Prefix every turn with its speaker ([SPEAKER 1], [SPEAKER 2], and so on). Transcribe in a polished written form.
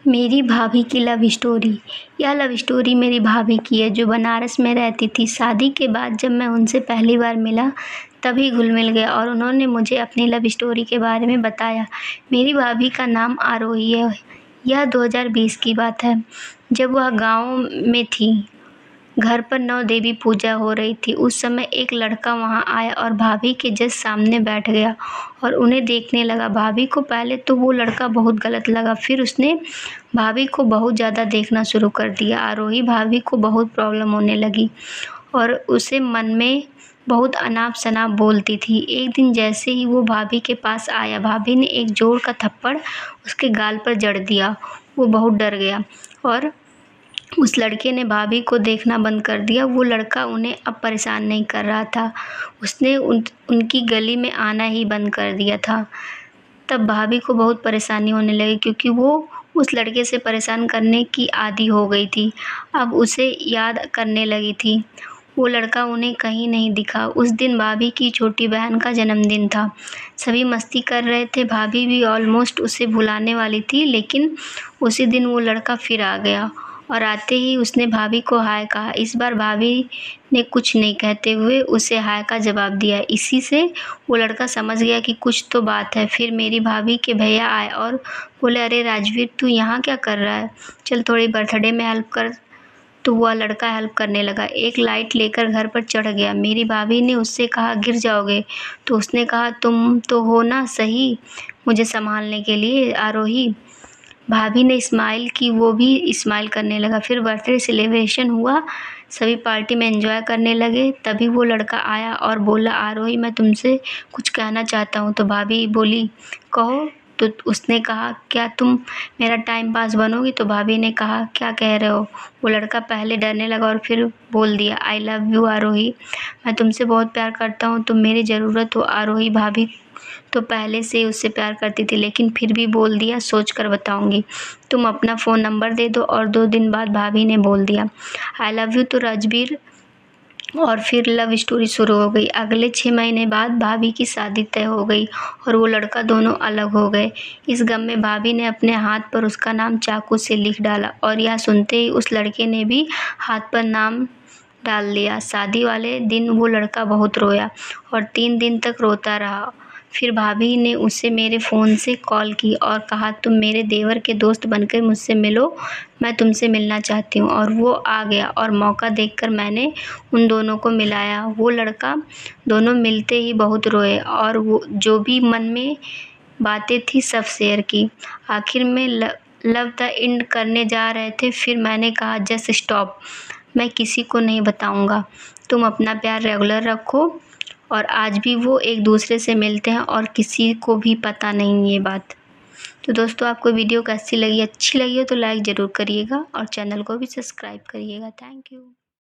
[SPEAKER 1] मेरी भाभी की लव स्टोरी। यह लव स्टोरी मेरी भाभी की है जो बनारस में रहती थी। शादी के बाद जब मैं उनसे पहली बार मिला तभी घुल-मिल गया और उन्होंने मुझे अपनी लव स्टोरी के बारे में बताया। मेरी भाभी का नाम आरोही है। यह 2020 की बात है जब वह गाँव में थी। घर पर नौ देवी पूजा हो रही थी। उस समय एक लड़का वहाँ आया और भाभी के जस्ट सामने बैठ गया और उन्हें देखने लगा। भाभी को पहले तो वो लड़का बहुत गलत लगा, फिर उसने भाभी को बहुत ज़्यादा देखना शुरू कर दिया। आरोही भाभी को बहुत प्रॉब्लम होने लगी और उसे मन में बहुत अनाप-शनाप बोलती थी। एक दिन जैसे ही वो भाभी के पास आया, भाभी ने एक जोर का थप्पड़ उसके गाल पर जड़ दिया। वो बहुत डर गया और उस लड़के ने भाभी को देखना बंद कर दिया। वो लड़का उन्हें अब परेशान नहीं कर रहा था। उसने उनकी गली में आना ही बंद कर दिया था। तब भाभी को बहुत परेशानी होने लगी क्योंकि वो उस लड़के से परेशान करने की आदी हो गई थी। अब उसे याद करने लगी थी। वो लड़का उन्हें कहीं नहीं दिखा। उस दिन भाभी की छोटी बहन का जन्मदिन था। सभी मस्ती कर रहे थे। भाभी भी ऑलमोस्ट उसे भुलाने वाली थी, लेकिन उसी दिन वो लड़का फिर आ गया और आते ही उसने भाभी को हाय कहा। इस बार भाभी ने कुछ नहीं कहते हुए उसे हाय का जवाब दिया। इसी से वो लड़का समझ गया कि कुछ तो बात है। फिर मेरी भाभी के भैया आए और बोले, अरे राजवीर, तू यहाँ क्या कर रहा है? चल थोड़ी बर्थडे में हेल्प कर। तो वह लड़का हेल्प करने लगा। एक लाइट लेकर घर पर चढ़ गया। मेरी भाभी ने उससे कहा, गिर जाओगे। तो उसने कहा, तुम तो हो ना सही मुझे संभालने के लिए आरोही। भाभी ने स्माइल की, वो भी स्माइल करने लगा। फिर बर्थडे सेलिब्रेशन हुआ। सभी पार्टी में एंजॉय करने लगे। तभी वो लड़का आया और बोला, आरोही, मैं तुमसे कुछ कहना चाहता हूँ। तो भाभी बोली, कहो। तो उसने कहा, क्या तुम मेरा टाइम पास बनोगी? तो भाभी ने कहा, क्या कह रहे हो? वो लड़का पहले डरने लगा और फिर बोल दिया, आई लव यू आरोही। मैं तुमसे बहुत प्यार करता हूँ, तुम मेरी ज़रूरत हो आरोही। भाभी तो पहले से ही उससे प्यार करती थी, लेकिन फिर भी बोल दिया, सोच कर बताऊंगी। तुम अपना फ़ोन नंबर दे दो। और 2 दिन बाद भाभी ने बोल दिया, आई लव यू तो राजवीर। और फिर लव स्टोरी शुरू हो गई। अगले 6 महीने बाद भाभी की शादी तय हो गई और वो लड़का दोनों अलग हो गए। इस गम में भाभी ने अपने हाथ पर उसका नाम चाकू से लिख डाला और यह सुनते ही उस लड़के ने भी हाथ पर नाम डाल दिया। शादी वाले दिन वो लड़का बहुत रोया और 3 दिन तक रोता रहा। फिर भाभी ने उसे मेरे फ़ोन से कॉल की और कहा, तुम मेरे देवर के दोस्त बनकर मुझसे मिलो, मैं तुमसे मिलना चाहती हूँ। और वो आ गया और मौका देखकर मैंने उन दोनों को मिलाया। वो लड़का दोनों मिलते ही बहुत रोए और वो जो भी मन में बातें थी सब शेयर की। आखिर में लव द एंड करने जा रहे थे। फिर मैंने कहा, जस्ट स्टॉप, मैं किसी को नहीं बताऊँगा। तुम अपना प्यार रेगुलर रखो। और आज भी वो एक दूसरे से मिलते हैं और किसी को भी पता नहीं ये बात। तो दोस्तों, आपको वीडियो कैसी लगी? अच्छी लगी हो तो लाइक ज़रूर करिएगा और चैनल को भी सब्सक्राइब करिएगा। Thank you.